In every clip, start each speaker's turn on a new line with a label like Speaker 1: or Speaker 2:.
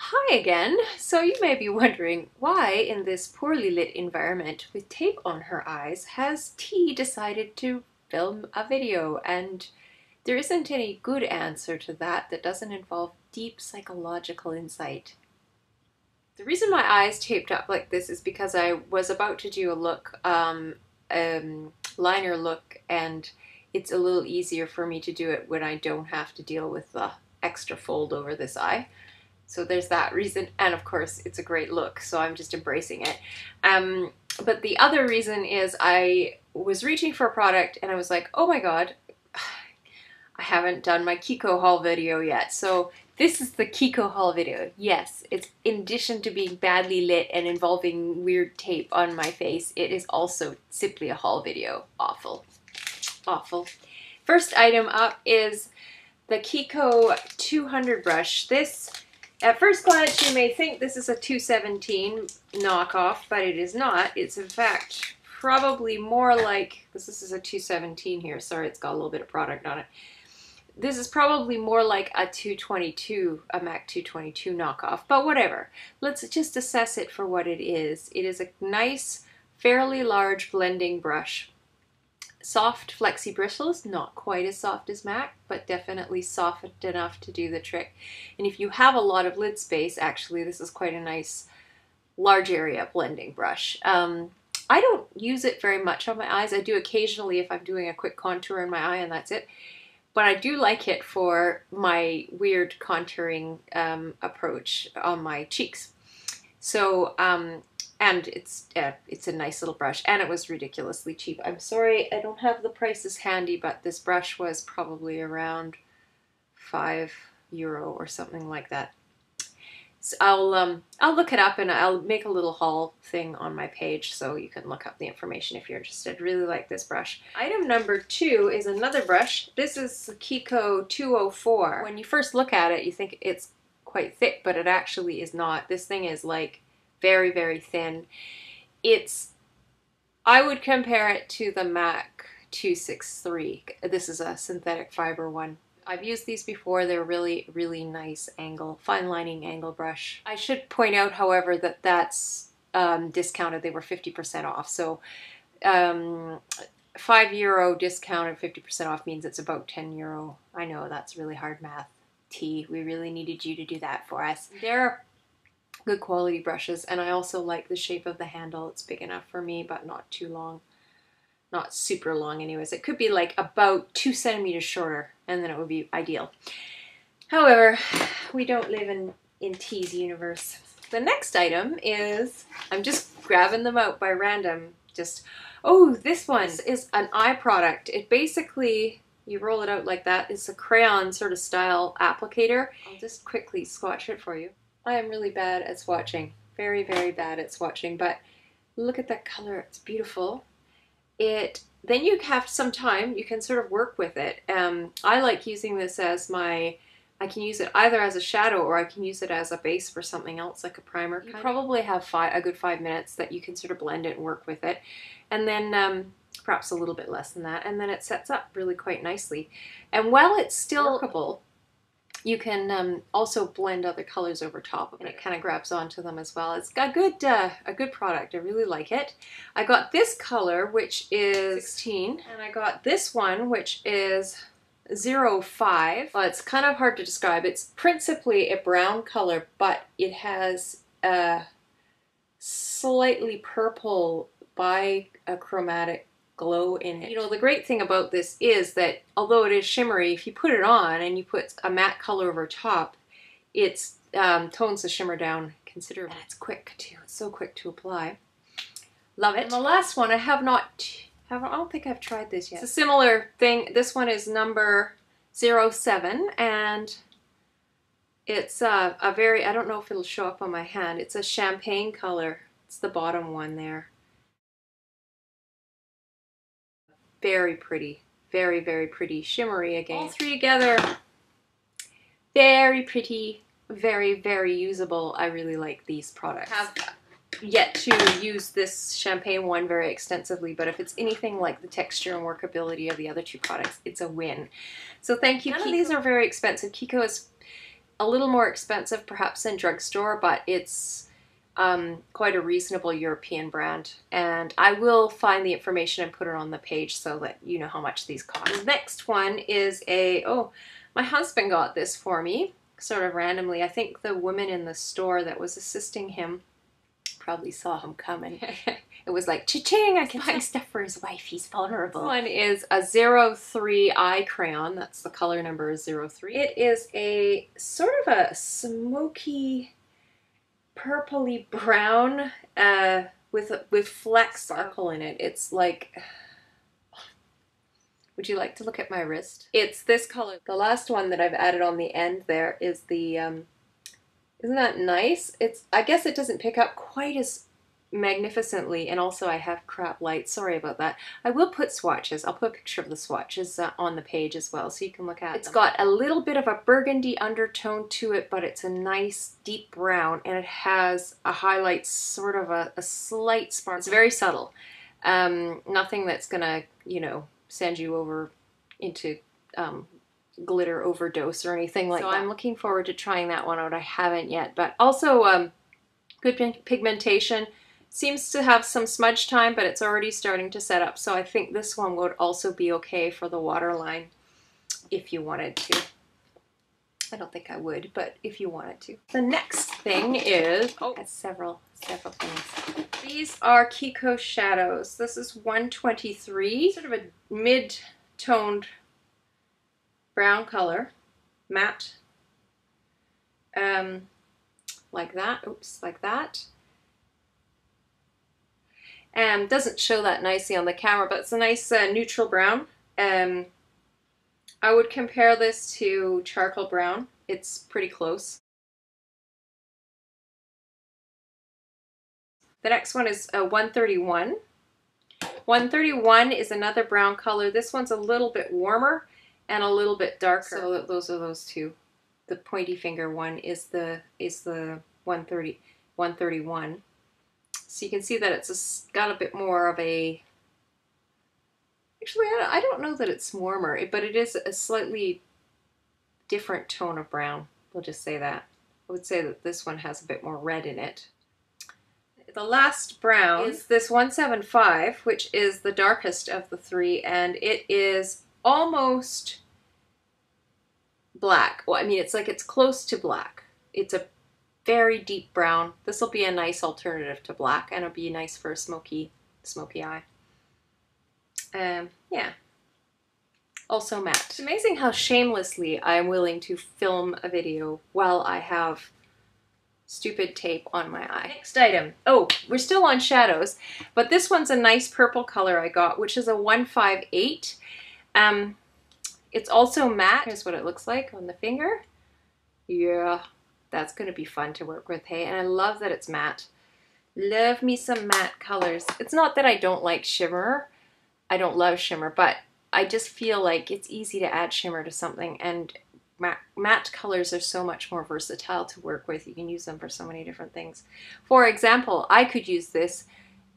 Speaker 1: Hi again! So you may be wondering why in this poorly lit environment with tape on her eyes has T decided to film a video, and there isn't any good answer to that that doesn't involve deep psychological insight. The reason my eyes taped up like this is because I was about to do a look, liner look, and it's a little easier for me to do it when I don't have to deal with the extra fold over this eye. So there's that reason, and of course it's a great look, so I'm just embracing it. But the other reason is I was reaching for a product and I was like, oh my god, I haven't done my Kiko Haul video yet. So this is the Kiko Haul video. Yes, it's in addition to being badly lit and involving weird tape on my face, it is also simply a haul video. Awful. Awful. First item up is the Kiko 200 brush. This, at first glance, you may think this is a 217 knockoff, but it is not. It's in fact probably more like, this is a 217 here. Sorry, it's got a little bit of product on it. This is probably more like a 222, a MAC 222 knockoff, but whatever. Let's just assess it for what it is. It is a nice, fairly large blending brush. Soft, flexy bristles, not quite as soft as MAC, but definitely soft enough to do the trick. And if you have a lot of lid space, actually, this is quite a nice large area blending brush. I don't use it very much on my eyes. I do occasionally if I'm doing a quick contour in my eye, and that's it. But I do like it for my weird contouring approach on my cheeks. So, and it's a nice little brush, and it was ridiculously cheap. I'm sorry, I don't have the prices handy, but this brush was probably around €5 or something like that. So I'll look it up and I'll make a little haul thing on my page so you can look up the information if you're interested. Really like this brush. Item number 2 is another brush. This is the Kiko 204. When you first look at it, you think it's quite thick, but it actually is not. This thing is like very, very thin. I would compare it to the MAC 263. This is a synthetic fiber one. I've used these before. They're really, really nice angle, fine lining angle brush. I should point out, however, that that's discounted. They were 50% off. So €5 discount and 50% off means it's about €10. I know that's really hard math. T, we really needed you to do that for us. They're good quality brushes, and I also like the shape of the handle. It's big enough for me, but not too long. Not super long anyways. It could be like about 2 centimeters shorter, and then it would be ideal. However, we don't live in T's universe. The next item is, I'm just grabbing them out by random, oh, this one is an eye product. It basically, you roll it out like that. It's a crayon sort of style applicator. I'll just quickly swatch it for you. I am really bad at swatching. Very, very bad at swatching, but look at that color. It's beautiful. Then you have some time, you can sort of work with it. I like using this as I can use it either as a shadow or I can use it as a base for something else like a primer. You probably have a good 5 minutes that you can sort of blend it and work with it. And then perhaps a little bit less than that. And then it sets up really quite nicely. And while it's still workable, you can also blend other colors over top of it. And it kind of grabs onto them as well. It's got a good product. I really like it. I got this color, which is 16, and I got this one, which is 05. Well, it's kind of hard to describe. It's principally a brown color, but it has a slightly purple bichromatic glow in it. You know, the great thing about this is that although it is shimmery, if you put it on and you put a matte color over top, it tones the shimmer down considerably. And it's quick too. It's so quick to apply. Love it. And the last one, I don't think I've tried this yet. It's a similar thing. This one is number 07, and it's a very, I don't know if it'll show up on my hand. It's a champagne color. It's the bottom one there. Very pretty, very, very pretty, shimmery again. All three together, very pretty, very, very usable. I really like these products. I have yet to use this champagne one very extensively, but if it's anything like the texture and workability of the other two products, it's a win. So thank you. None of these are very expensive. Kiko is a little more expensive perhaps than drugstore, but it's quite a reasonable European brand. And I will find the information and put it on the page so that you know how much these cost. The next one is oh, my husband got this for me sort of randomly. I think the woman in the store that was assisting him probably saw him coming. It was like, cha-ching, I can buy stuff for his wife. He's vulnerable. This one is a 03 eye crayon. That's the color number is 03. It is a sort of a smoky, purpley brown with fleck sparkle in it. It's like, would you like to look at my wrist? It's this color. The last one that I've added on the end there is the, isn't that nice? I guess it doesn't pick up quite as magnificently, and also I have crap lights. Sorry about that. I will put swatches. I'll put a picture of the swatches on the page as well so you can look at it. It's got a little bit of a burgundy undertone to it, but it's a nice deep brown, and it has a highlight, sort of a slight spark. It's very subtle. Nothing that's gonna, you know, send you over into glitter overdose or anything like that. So I'm looking forward to trying that one out. I haven't yet, but also good pigmentation. Seems to have some smudge time, but it's already starting to set up. So I think this one would also be okay for the waterline if you wanted to. I don't think I would, but if you wanted to. The next thing is, oh, it's several things. These are Kiko shadows. This is 123, sort of a mid-toned brown color, matte, like that. Oops, like that. Doesn't show that nicely on the camera, but it's a nice neutral brown. I would compare this to charcoal brown. It's pretty close. The next one is 131. 131 is another brown color. This one's a little bit warmer and a little bit darker. So those are those two. The pointy finger one is the 131. So you can see that it's got a bit more of a, actually I don't know that it's warmer, but it is a slightly different tone of brown. We'll just say that. I would say that this one has a bit more red in it. The last brown is this 175, which is the darkest of the three, and it is almost black. Well, I mean, it's like it's close to black. It's a very deep brown. This will be a nice alternative to black, and it'll be nice for a smoky eye. Yeah. Also matte. It's amazing how shamelessly I'm willing to film a video while I have stupid tape on my eye. Next item. Oh, we're still on shadows, but this one's a nice purple color I got, which is a 158. It's also matte. Here's what it looks like on the finger. Yeah, that's gonna be fun to work with, hey? And I love that it's matte. Love me some matte colors. It's not that I don't like shimmer. I don't love shimmer, but I just feel like it's easy to add shimmer to something, and matte colors are so much more versatile to work with. You can use them for so many different things. For example, I could use this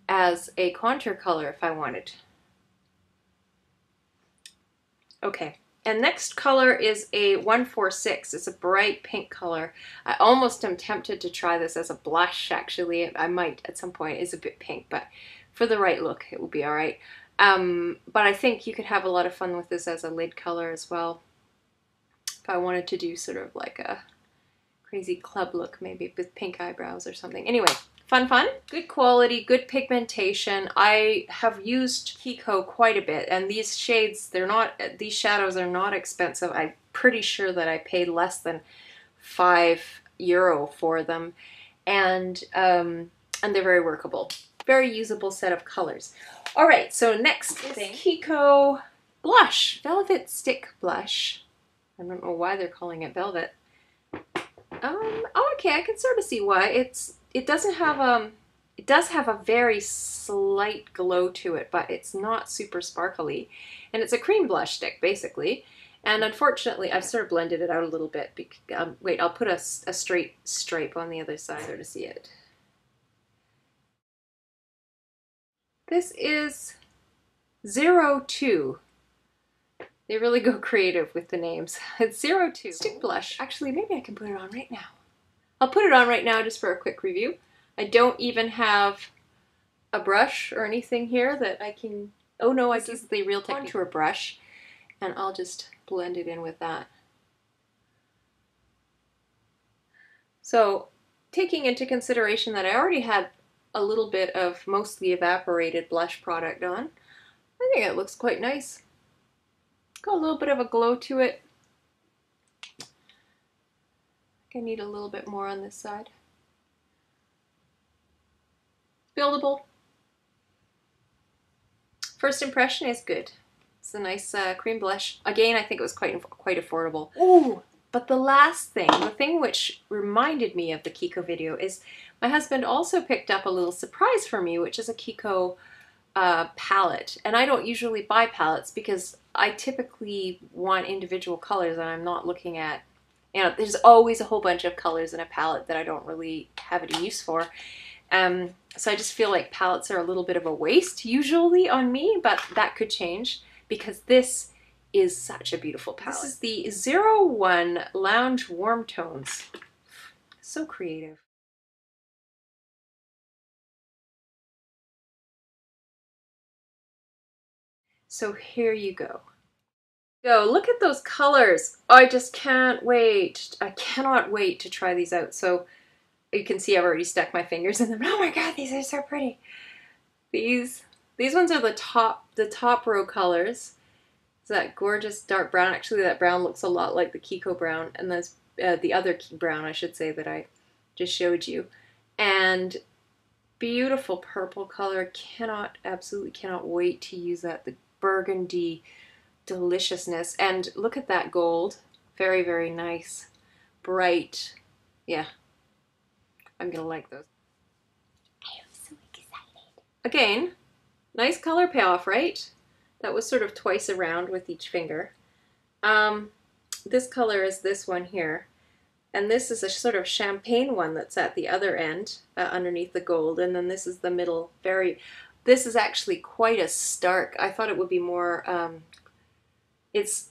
Speaker 1: as a contour color if I wanted. Okay, and next color is a 146. It's a bright pink color. I almost am tempted to try this as a blush, actually. I might at some point. It's a bit pink, but for the right look, it will be all right. But I think you could have a lot of fun with this as a lid color as well. If I wanted to do sort of like a crazy club look, maybe with pink eyebrows or something. Anyway, fun. Good quality, good pigmentation. I have used Kiko quite a bit, and these shades, these shadows are not expensive. I'm pretty sure that I paid less than €5 for them, and they're very workable. Very usable set of colors. All right, so next thing, Kiko blush, Velvet Stick Blush. I don't know why they're calling it velvet. Oh, okay, I can sort of see why. It does have a very slight glow to it, but it's not super sparkly. And it's a cream blush stick, basically. And unfortunately, I've sort of blended it out a little bit. Wait, I'll put a straight stripe on the other side so to see it. This is 02. They really go creative with the names. It's 02 Stick Blush. Actually, maybe I can put it on right now. I'll put it on right now just for a quick review. I don't even have a brush or anything here that I can... Oh no, this is the Real Contour brush, and I'll just blend it in with that. So, taking into consideration that I already had a little bit of mostly evaporated blush product on, I think it looks quite nice. Got a little bit of a glow to it. I think I need a little bit more on this side. Buildable. First impression is good. It's a nice cream blush. Again, I think it was quite affordable. Ooh, but the last thing, the thing which reminded me of the Kiko video is my husband also picked up a little surprise for me, which is a Kiko palette. And I don't usually buy palettes because I typically want individual colors and I'm not looking at, you know, there's always a whole bunch of colors in a palette that I don't really have any use for. So I just feel like palettes are a little bit of a waste usually on me, but that could change because this is such a beautiful palette. This is the 01 Lounge Warm Tones. So creative. So here you go. Look at those colors. I just can't wait. I cannot wait to try these out. So you can see I've already stuck my fingers in them. Oh my god, these are so pretty. These ones are the top row colors. It's that gorgeous dark brown. Actually, that brown looks a lot like the Kiko brown, and that's the other brown, I should say, that I just showed you. And beautiful purple color. Absolutely cannot wait to use that. The burgundy deliciousness. And look at that gold. Very, very nice. Bright. Yeah. I'm gonna like those. I am so excited. Again, nice color payoff, right? That was sort of twice around with each finger. This color is this one here. And this is a sort of champagne one that's at the other end, underneath the gold. And then this is the middle, this is actually quite a stark. I thought it would be more, it's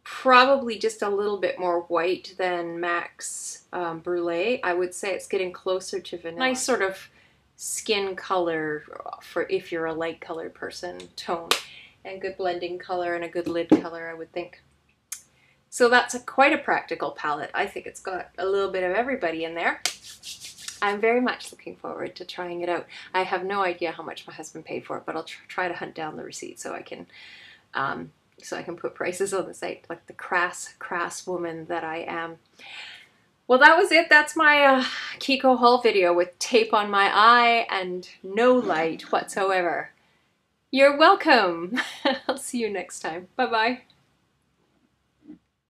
Speaker 1: probably just a little bit more white than MAC's Brulee. I would say it's getting closer to vanilla. Nice sort of skin color for if you're a light colored person, tone. And good blending color and a good lid color, I would think. So that's quite a practical palette. I think it's got a little bit of everybody in there. I'm very much looking forward to trying it out. I have no idea how much my husband paid for it, but I'll try to hunt down the receipt so I can put prices on the site, like the crass woman that I am. Well, that was it. That's my Kiko haul video with tape on my eye and no light whatsoever. You're welcome. I'll see you next time. Bye-bye.